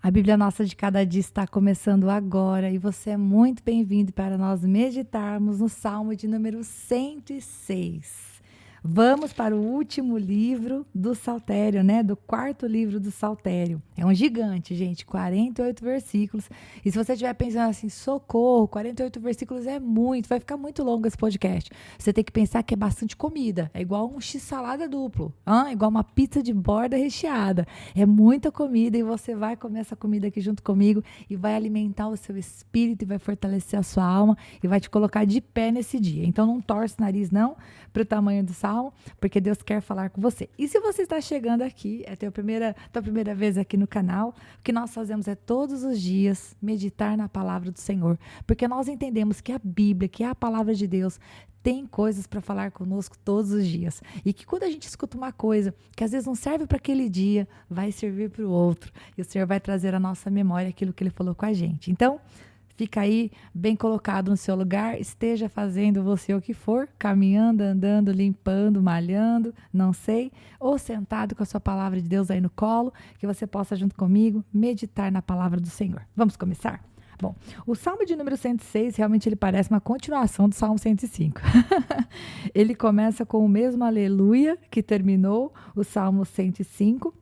A Bíblia Nossa de Cada Dia está começando agora e você é muito bem-vindo para nós meditarmos no Salmo de número 106. Vamos para o último livro do Saltério, né? Do quarto livro do Saltério. É um gigante, gente, 48 versículos. E se você estiver pensando assim, socorro, 48 versículos é muito, vai ficar muito longo esse podcast. Você tem que pensar que é bastante comida. É igual um x-salada duplo, igual uma pizza de borda recheada. É muita comida e você vai comer essa comida aqui junto comigo e vai alimentar o seu espírito e vai fortalecer a sua alma e vai te colocar de pé nesse dia. Então não torce o nariz não para o tamanho do salmo, porque Deus quer falar com você. E se você está chegando aqui, é a tua primeira vez aqui no canal, o que nós fazemos é todos os dias meditar na palavra do Senhor, porque nós entendemos que a Bíblia, que é a palavra de Deus, tem coisas para falar conosco todos os dias. E que quando a gente escuta uma coisa que às vezes não serve para aquele dia, vai servir para o outro. E o Senhor vai trazer à nossa memória aquilo que Ele falou com a gente. Então, fica aí bem colocado no seu lugar, esteja fazendo você o que for, caminhando, andando, limpando, malhando, não sei, ou sentado com a sua palavra de Deus aí no colo, que você possa junto comigo meditar na palavra do Senhor. Vamos começar? Bom, o Salmo de número 106, realmente ele parece uma continuação do Salmo 105. Ele começa com o mesmo aleluia que terminou o Salmo 105.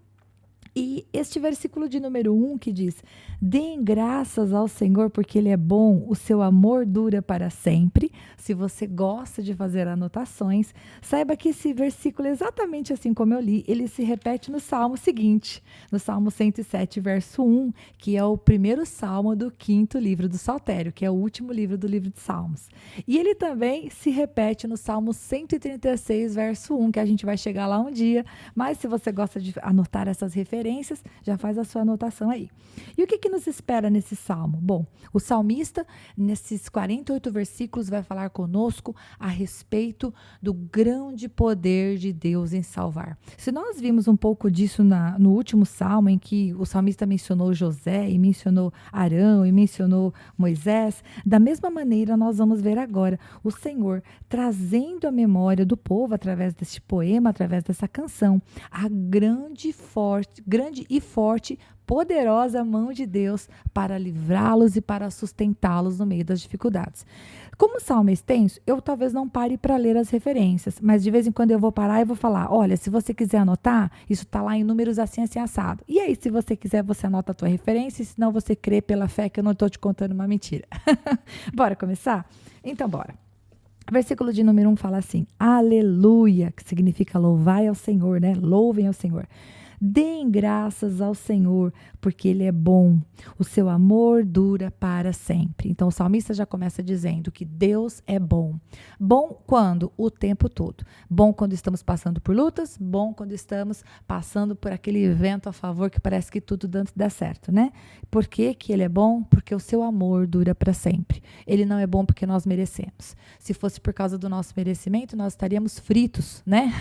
E este versículo de número 1 que diz: deem graças ao Senhor porque Ele é bom, o seu amor dura para sempre. Se você gosta de fazer anotações, saiba que esse versículo, exatamente assim como eu li, ele se repete no Salmo seguinte, no Salmo 107, verso 1, que é o primeiro Salmo do quinto livro do Saltério, que é o último livro do livro de Salmos. E ele também se repete no Salmo 136, verso 1, que a gente vai chegar lá um dia, mas se você gosta de anotar essas referências, já faz a sua anotação aí. E o que nos espera nesse salmo? Bom, o salmista, nesses 48 versículos, vai falar conosco a respeito do grande poder de Deus em salvar. Se nós vimos um pouco disso no último salmo, em que o salmista mencionou José, e mencionou Arão, e mencionou Moisés, da mesma maneira nós vamos ver agora o Senhor trazendo a memória do povo, através deste poema, através dessa canção, a grande e forte, poderosa mão de Deus para livrá-los e para sustentá-los no meio das dificuldades. Como o salmo é extenso, eu talvez não pare para ler as referências, mas de vez em quando eu vou parar e vou falar, olha, se você quiser anotar, isso está lá em números assim, assim, assado. E aí, se você quiser, você anota a tua referência, senão você crê pela fé que eu não estou te contando uma mentira. Bora começar? Então, bora. Versículo de número 1 fala assim, aleluia, que significa louvai ao Senhor, né? Louvem ao Senhor. Deem graças ao Senhor, porque Ele é bom. O seu amor dura para sempre. Então, o salmista já começa dizendo que Deus é bom. Bom quando? O tempo todo. Bom quando estamos passando por lutas, bom quando estamos passando por aquele vento a favor que parece que tudo dá certo, né? Por que Ele é bom? Porque o seu amor dura para sempre. Ele não é bom porque nós merecemos. Se fosse por causa do nosso merecimento, nós estaríamos fritos, né?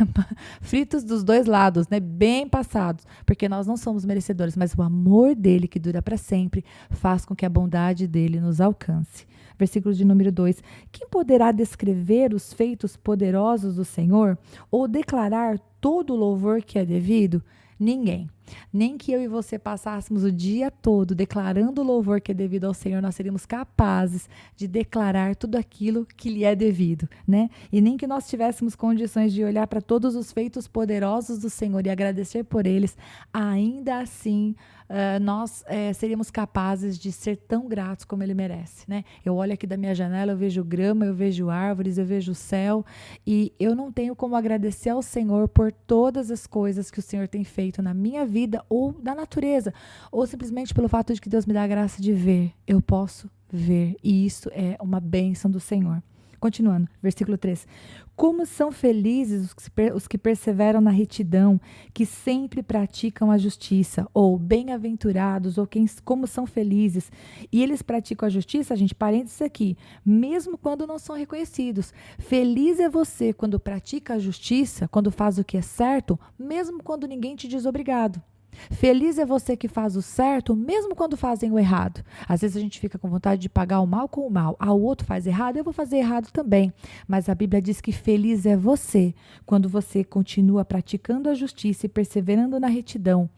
Fritos dos dois lados, né? Bem passados. Porque nós não somos merecedores, mas o amor dele, que dura para sempre, faz com que a bondade dele nos alcance. Versículo de número 2. Quem poderá descrever os feitos poderosos do Senhor ou declarar todo o louvor que é devido? Ninguém. Nem que eu e você passássemos o dia todo declarando o louvor que é devido ao Senhor, nós seríamos capazes de declarar tudo aquilo que lhe é devido, né? E nem que nós tivéssemos condições de olhar para todos os feitos poderosos do Senhor e agradecer por eles, ainda assim nós seríamos capazes de ser tão gratos como Ele merece, né? Eu olho aqui da minha janela, eu vejo grama, eu vejo árvores, eu vejo o céu e eu não tenho como agradecer ao Senhor por todas as coisas que o Senhor tem feito na minha vida ou da natureza, ou simplesmente pelo fato de que Deus me dá a graça de ver. Eu posso ver e isso é uma bênção do Senhor. Continuando, versículo 3. Como são felizes os que perseveram na retidão, que sempre praticam a justiça, ou bem-aventurados, ou como são felizes. E eles praticam a justiça, gente, parênteses aqui, mesmo quando não são reconhecidos. Feliz é você quando pratica a justiça, quando faz o que é certo, mesmo quando ninguém te diz obrigado. Feliz é você que faz o certo, mesmo quando fazem o errado. Às vezes a gente fica com vontade de pagar o mal com o mal. O outro faz errado, eu vou fazer errado também. Mas a Bíblia diz que feliz é você quando você continua praticando a justiça e perseverando na retidão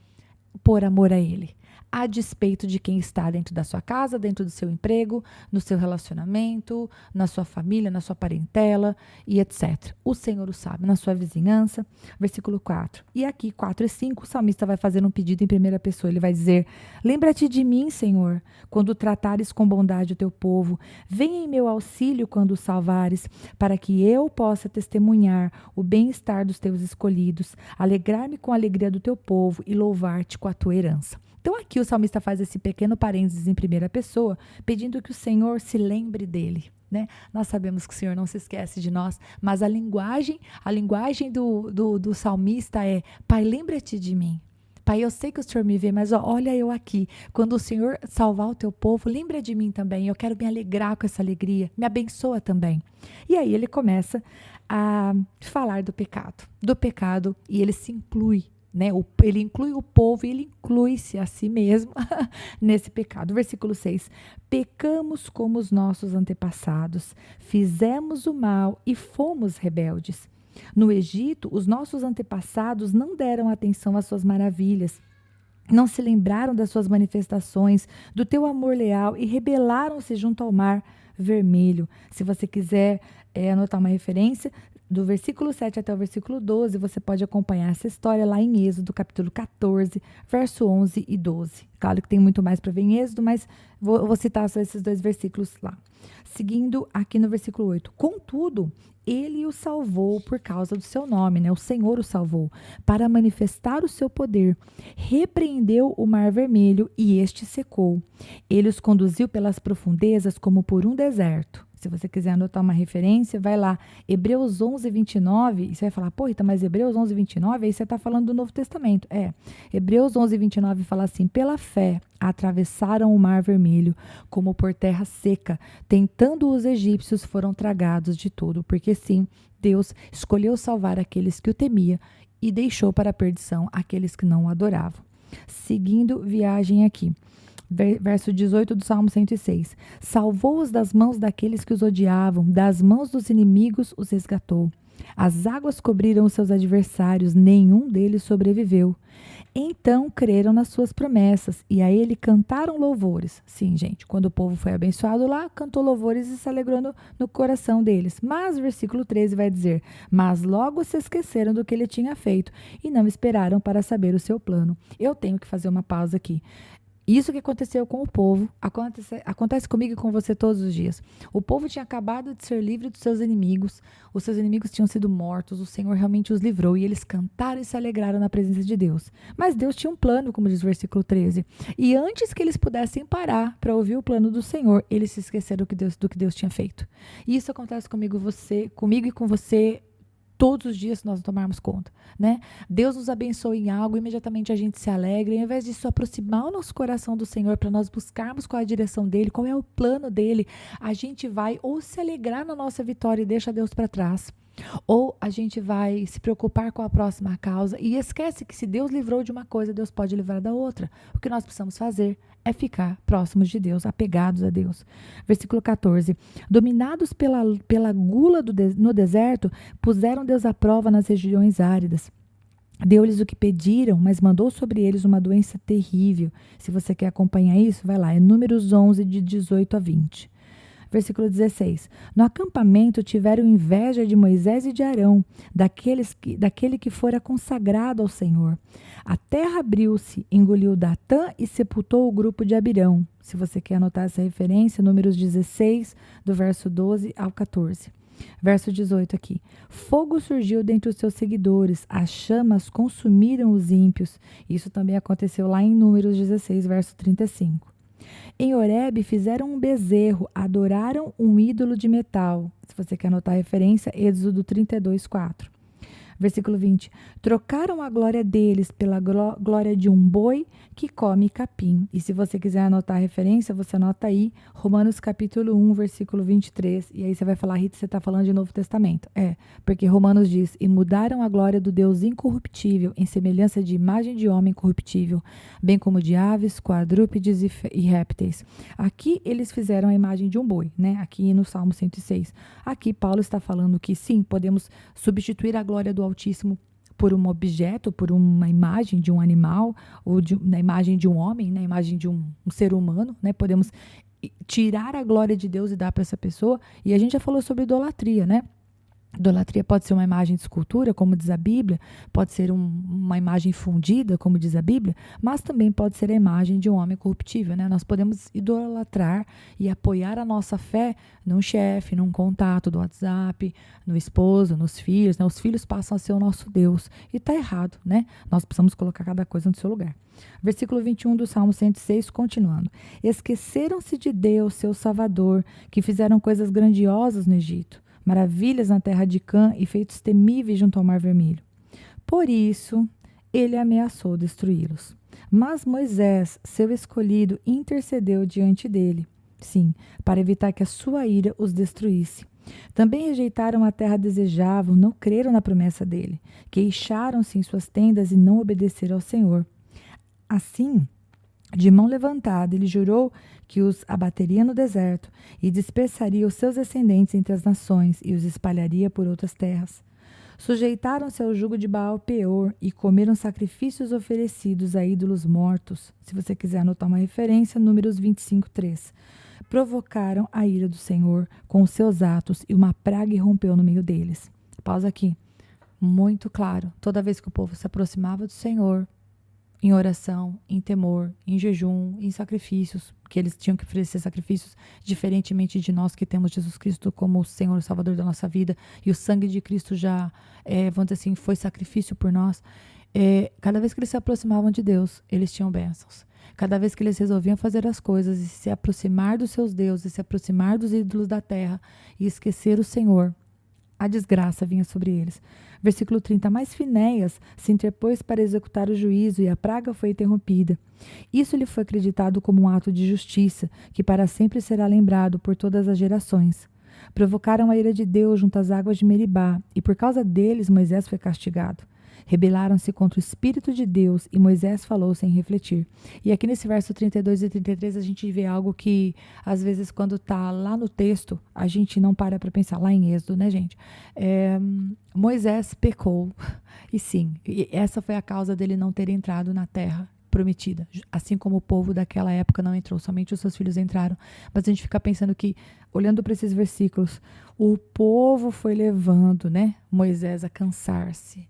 por amor a Ele. a despeito de quem está dentro da sua casa, dentro do seu emprego, no seu relacionamento, na sua família, na sua parentela e etc. O Senhor o sabe, na sua vizinhança. Versículo 4. E aqui, 4 e 5, o salmista vai fazer um pedido em primeira pessoa. Ele vai dizer: lembra-te de mim, Senhor, quando tratares com bondade o teu povo. Venha em meu auxílio quando o salvares, para que eu possa testemunhar o bem-estar dos teus escolhidos, alegrar-me com a alegria do teu povo e louvar-te com a tua herança. Então aqui o salmista faz esse pequeno parênteses em primeira pessoa, pedindo que o Senhor se lembre dele. Né? Nós sabemos que o Senhor não se esquece de nós, mas a linguagem do salmista é: Pai, lembra-te de mim. Pai, eu sei que o Senhor me vê, mas olha eu aqui. Quando o Senhor salvar o teu povo, lembra de mim também. Eu quero me alegrar com essa alegria. Me abençoa também. E aí ele começa a falar do pecado, e ele se inclui. Né? Ele inclui o povo e ele inclui-se a si mesmo nesse pecado. Versículo 6. Pecamos como os nossos antepassados, fizemos o mal e fomos rebeldes. No Egito, os nossos antepassados não deram atenção às suas maravilhas, não se lembraram das suas manifestações, do teu amor leal e rebelaram-se junto ao mar vermelho. Se você quiser anotar uma referência, do versículo 7 até o versículo 12, você pode acompanhar essa história lá em Êxodo, capítulo 14, verso 11 e 12. Claro que tem muito mais para ver em Êxodo, mas vou citar só esses 2 versículos lá. Seguindo aqui no versículo 8. Contudo, ele o salvou por causa do seu nome, né? O Senhor o salvou, para manifestar o seu poder. Repreendeu o mar vermelho e este secou. Ele os conduziu pelas profundezas como por um deserto. Se você quiser anotar uma referência, vai lá, Hebreus 11, 29, e você vai falar: pô, Rita, mas Hebreus 11, 29, aí você está falando do Novo Testamento. Hebreus 11, 29 fala assim: pela fé atravessaram o mar vermelho como por terra seca, tentando os egípcios foram tragados de tudo, porque sim, Deus escolheu salvar aqueles que o temiam e deixou para a perdição aqueles que não o adoravam. Seguindo viagem aqui. Verso 18 do Salmo 106. Salvou-os das mãos daqueles que os odiavam, das mãos dos inimigos os resgatou. As águas cobriram os seus adversários, nenhum deles sobreviveu. Então creram nas suas promessas e a ele cantaram louvores. Sim, gente, quando o povo foi abençoado lá, cantou louvores e se alegrou no coração deles. Mas, versículo 13 vai dizer: mas logo se esqueceram do que ele tinha feito e não esperaram para saber o seu plano. Eu tenho que fazer uma pausa aqui. Isso que aconteceu com o povo, acontece comigo e com você todos os dias. O povo tinha acabado de ser livre dos seus inimigos, os seus inimigos tinham sido mortos, o Senhor realmente os livrou e eles cantaram e se alegraram na presença de Deus. Mas Deus tinha um plano, como diz o versículo 13. E antes que eles pudessem parar para ouvir o plano do Senhor, eles se esqueceram do que Deus tinha feito. E isso acontece comigo e com você todos os dias, se nós não tomarmos conta, né? Deus nos abençoa em algo, imediatamente a gente se alegra, e ao invés disso aproximar o nosso coração do Senhor para nós buscarmos qual é a direção dele, qual é o plano dele, a gente vai ou se alegrar na nossa vitória e deixa Deus para trás, ou a gente vai se preocupar com a próxima causa e esquece que se Deus livrou de uma coisa, Deus pode livrar da outra. O que nós precisamos fazer é ficar próximos de Deus, apegados a Deus. Versículo 14. Dominados pela gula no deserto, puseram Deus à prova nas regiões áridas. Deu-lhes o que pediram, mas mandou sobre eles uma doença terrível. Se você quer acompanhar isso, vai lá. É Números 11, de 18 a 20. Versículo 16. No acampamento tiveram inveja de Moisés e de Arão, daquele que fora consagrado ao Senhor. A terra abriu-se, engoliu Datã e sepultou o grupo de Abirão. Se você quer anotar essa referência, Números 16, do verso 12 ao 14. Verso 18 aqui. Fogo surgiu dentre os seus seguidores, as chamas consumiram os ímpios. Isso também aconteceu lá em Números 16, verso 35. Em Horebe fizeram um bezerro, adoraram um ídolo de metal. Se você quer anotar a referência, Êxodo 32, 4. Versículo 20. Trocaram a glória deles pela glória de um boi que come capim. E se você quiser anotar a referência, você anota aí, Romanos capítulo 1, versículo 23. E aí você vai falar: Rita, você está falando de Novo Testamento. Porque Romanos diz: e mudaram a glória do Deus incorruptível em semelhança de imagem de homem corruptível, bem como de aves, quadrúpedes e répteis. Aqui eles fizeram a imagem de um boi, né? Aqui no Salmo 106. Aqui Paulo está falando que sim, podemos substituir a glória do Altíssimo por um objeto, por uma imagem de um animal, ou na imagem de um homem, na imagem de um ser humano, né? Podemos tirar a glória de Deus e dar para essa pessoa. E a gente já falou sobre idolatria, né? Idolatria pode ser uma imagem de escultura, como diz a Bíblia, pode ser uma imagem fundida, como diz a Bíblia, mas também pode ser a imagem de um homem corruptível, né? Nós podemos idolatrar e apoiar a nossa fé num chefe, num contato do WhatsApp, no esposo, nos filhos, né? Os filhos passam a ser o nosso Deus. E está errado, né? Nós precisamos colocar cada coisa no seu lugar. Versículo 21 do Salmo 106, continuando. Esqueceram-se de Deus, seu Salvador, que fizeram coisas grandiosas no Egito, maravilhas na terra de Cã e feitos temíveis junto ao Mar Vermelho. Por isso, ele ameaçou destruí-los. Mas Moisés, seu escolhido, intercedeu diante dele, sim, para evitar que a sua ira os destruísse. Também rejeitaram a terra desejável, não creram na promessa dele, queixaram-se em suas tendas e não obedeceram ao Senhor. Assim, de mão levantada, ele jurou que os abateria no deserto e dispersaria os seus descendentes entre as nações e os espalharia por outras terras. Sujeitaram-se ao jugo de Baal-Peor e comeram sacrifícios oferecidos a ídolos mortos. Se você quiser anotar uma referência, Números 25:3. Provocaram a ira do Senhor com os seus atos e uma praga irrompeu no meio deles. Pausa aqui. Muito claro. Toda vez que o povo se aproximava do Senhor, em oração, em temor, em jejum, em sacrifícios, que eles tinham que oferecer sacrifícios, diferentemente de nós que temos Jesus Cristo como o Senhor e Salvador da nossa vida, e o sangue de Cristo já, vamos dizer assim, foi sacrifício por nós. Cada vez que eles se aproximavam de Deus, eles tinham bênçãos. Cada vez que eles resolviam fazer as coisas e se aproximar dos seus deuses, se aproximar dos ídolos da terra e esquecer o Senhor, a desgraça vinha sobre eles. Versículo 30. Mas Finéias se interpôs para executar o juízo e a praga foi interrompida. Isso lhe foi acreditado como um ato de justiça, que para sempre será lembrado por todas as gerações. Provocaram a ira de Deus junto às águas de Meribá, e por causa deles Moisés foi castigado. Rebelaram-se contra o Espírito de Deus e Moisés falou sem refletir. E aqui nesse verso 32 e 33 a gente vê algo que às vezes quando está lá no texto a gente não para pensar, lá em Êxodo, né, gente? Moisés pecou e sim, essa foi a causa dele não ter entrado na terra prometida, assim como o povo daquela época não entrou, somente os seus filhos entraram. Mas a gente fica pensando que, olhando para esses versículos, o povo foi levando, né, Moisés a cansar-se,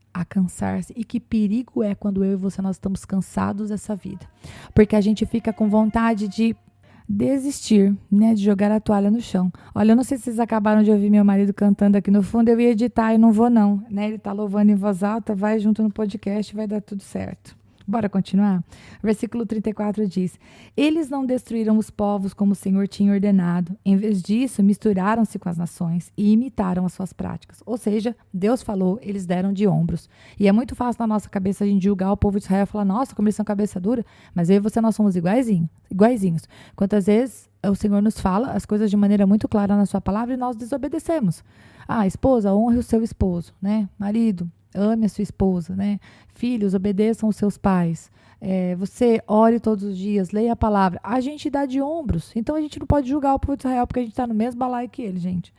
e que perigo é quando eu e você nós estamos cansados dessa vida, porque a gente fica com vontade de desistir, né, de jogar a toalha no chão. Olha, eu não sei se vocês acabaram de ouvir meu marido cantando aqui no fundo, eu ia editar e não vou não, né, ele tá louvando em voz alta, vai junto no podcast, vai dar tudo certo. Bora continuar? Versículo 34 diz: Eles não destruíram os povos como o Senhor tinha ordenado. Em vez disso, misturaram-se com as nações e imitaram as suas práticas. Ou seja, Deus falou, eles deram de ombros. E é muito fácil na nossa cabeça a gente julgar o povo de Israel e falar, nossa, como eles são cabeça dura. Mas eu e você, nós somos iguaizinhos. Quantas vezes o Senhor nos fala as coisas de maneira muito clara na sua palavra e nós desobedecemos. Esposa, honre o seu esposo, né? Marido, ame a sua esposa, né? Filhos, obedeçam os seus pais. Você ore todos os dias, leia a palavra. A gente dá de ombros. Então a gente não pode julgar o povo de Israel porque a gente está no mesmo balaio que ele, gente.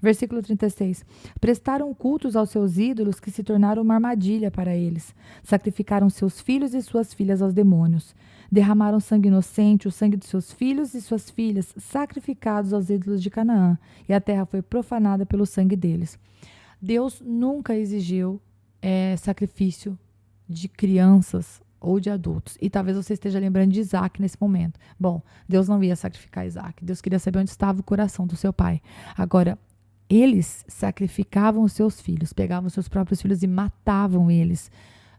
Versículo 36. Prestaram cultos aos seus ídolos que se tornaram uma armadilha para eles. Sacrificaram seus filhos e suas filhas aos demônios. Derramaram sangue inocente, o sangue dos seus filhos e suas filhas, sacrificados aos ídolos de Canaã. E a terra foi profanada pelo sangue deles. Deus nunca exigiu sacrifício de crianças ou de adultos. E talvez você esteja lembrando de Isaac nesse momento. Bom, Deus não ia sacrificar Isaac. Deus queria saber onde estava o coração do seu pai. Agora, eles sacrificavam os seus filhos, pegavam os seus próprios filhos e matavam eles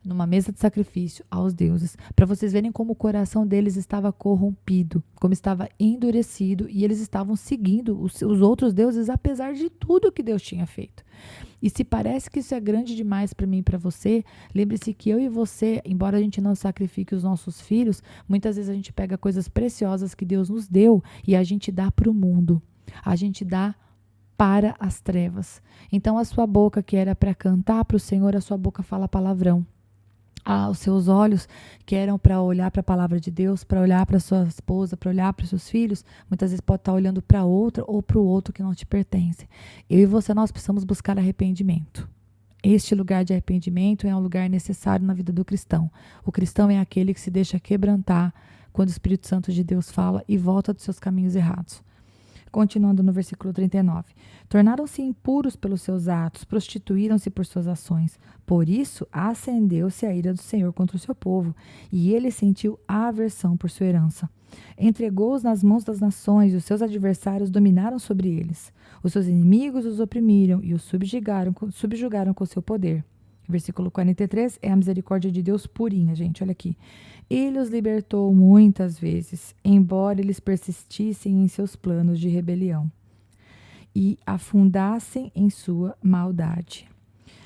numa mesa de sacrifício aos deuses, para vocês verem como o coração deles estava corrompido, como estava endurecido, e eles estavam seguindo os outros deuses, apesar de tudo que Deus tinha feito. E se parece que isso é grande demais para mim e para você, lembre-se que eu e você, embora a gente não sacrifique os nossos filhos, muitas vezes a gente pega coisas preciosas que Deus nos deu e a gente dá para o mundo, a gente dá para as trevas. Então a sua boca, que era para cantar para o Senhor, a sua boca fala palavrão. Os seus olhos, que eram para olhar para a palavra de Deus, para olhar para sua esposa, para olhar para os seus filhos, muitas vezes pode estar olhando para outra ou para o outro que não te pertence. Eu e você, nós precisamos buscar arrependimento. Este lugar de arrependimento é um lugar necessário na vida do cristão. O cristão é aquele que se deixa quebrantar quando o Espírito Santo de Deus fala e volta dos seus caminhos errados. Continuando no versículo 39. Tornaram-se impuros pelos seus atos, prostituíram-se por suas ações. Por isso, acendeu-se a ira do Senhor contra o seu povo, e ele sentiu aversão por sua herança. Entregou-os nas mãos das nações, e os seus adversários dominaram sobre eles. Os seus inimigos os oprimiram e os subjugaram com seu poder. Versículo 43 é a misericórdia de Deus purinha, gente, olha aqui. Ele os libertou muitas vezes, embora eles persistissem em seus planos de rebelião e afundassem em sua maldade.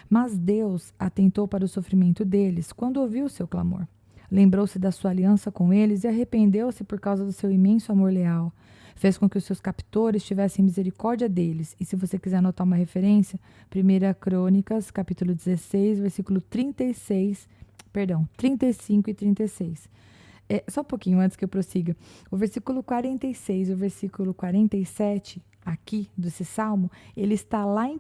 Mas Deus atentou para o sofrimento deles quando ouviu o seu clamor. Lembrou-se da sua aliança com eles e arrependeu-se por causa do seu imenso amor leal. Fez com que os seus captores tivessem misericórdia deles. E se você quiser anotar uma referência, 1 Crônicas, capítulo 16, versículo 35 e 36. Só um pouquinho antes que eu prossiga. O versículo 46 e o versículo 47, aqui desse salmo, ele está lá em 1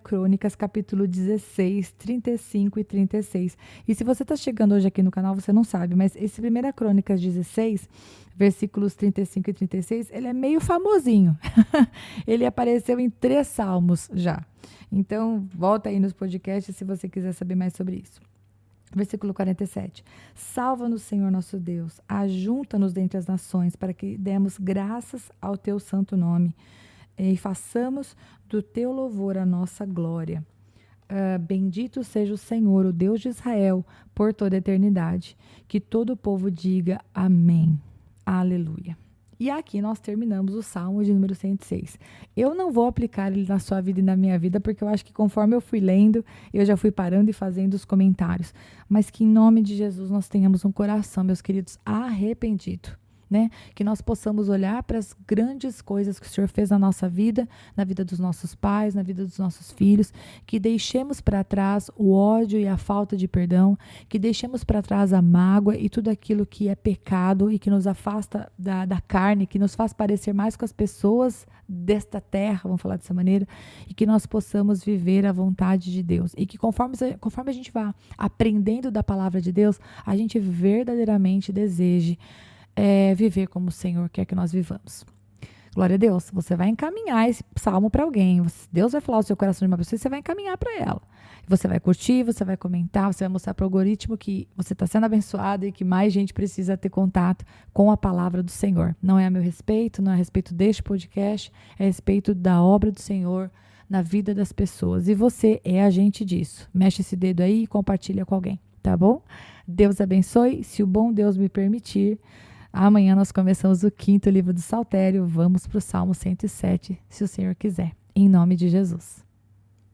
Crônicas, capítulo 16, 35 e 36. E se você está chegando hoje aqui no canal, você não sabe, mas esse 1 Crônicas 16, versículos 35 e 36, ele é meio famosinho. Ele apareceu em 3 salmos já. Então, volta aí nos podcasts se você quiser saber mais sobre isso. Versículo 47. Salva-nos, Senhor nosso Deus, ajunta-nos dentre as nações, para que demos graças ao teu santo nome e façamos do teu louvor a nossa glória. Bendito seja o Senhor, o Deus de Israel, por toda a eternidade. Que todo o povo diga amém. Aleluia. E aqui nós terminamos o Salmo de número 106. Eu não vou aplicar ele na sua vida e na minha vida, porque eu acho que conforme eu fui lendo, eu já fui parando e fazendo os comentários. Mas que em nome de Jesus nós tenhamos um coração, meus queridos, arrependido. Né? Que nós possamos olhar para as grandes coisas que o Senhor fez na nossa vida, na vida dos nossos pais, na vida dos nossos filhos, que deixemos para trás o ódio e a falta de perdão, que deixemos para trás a mágoa e tudo aquilo que é pecado e que nos afasta da carne, que nos faz parecer mais com as pessoas desta terra, vamos falar dessa maneira, e que nós possamos viver a vontade de Deus. E que conforme a gente vá aprendendo da palavra de Deus, a gente verdadeiramente deseje viver como o Senhor quer que nós vivamos. Glória a Deus. Você vai encaminhar esse salmo para alguém. Deus vai falar o seu coração de uma pessoa e você vai encaminhar para ela. Você vai curtir, você vai comentar, você vai mostrar para o algoritmo que você está sendo abençoado e que mais gente precisa ter contato com a palavra do Senhor. Não é a meu respeito, não é a respeito deste podcast, é a respeito da obra do Senhor na vida das pessoas. E você é agente disso. Mexe esse dedo aí e compartilha com alguém, tá bom? Deus abençoe. Se o bom Deus me permitir, amanhã nós começamos o 5º livro do Saltério. Vamos para o Salmo 107, se o Senhor quiser. Em nome de Jesus.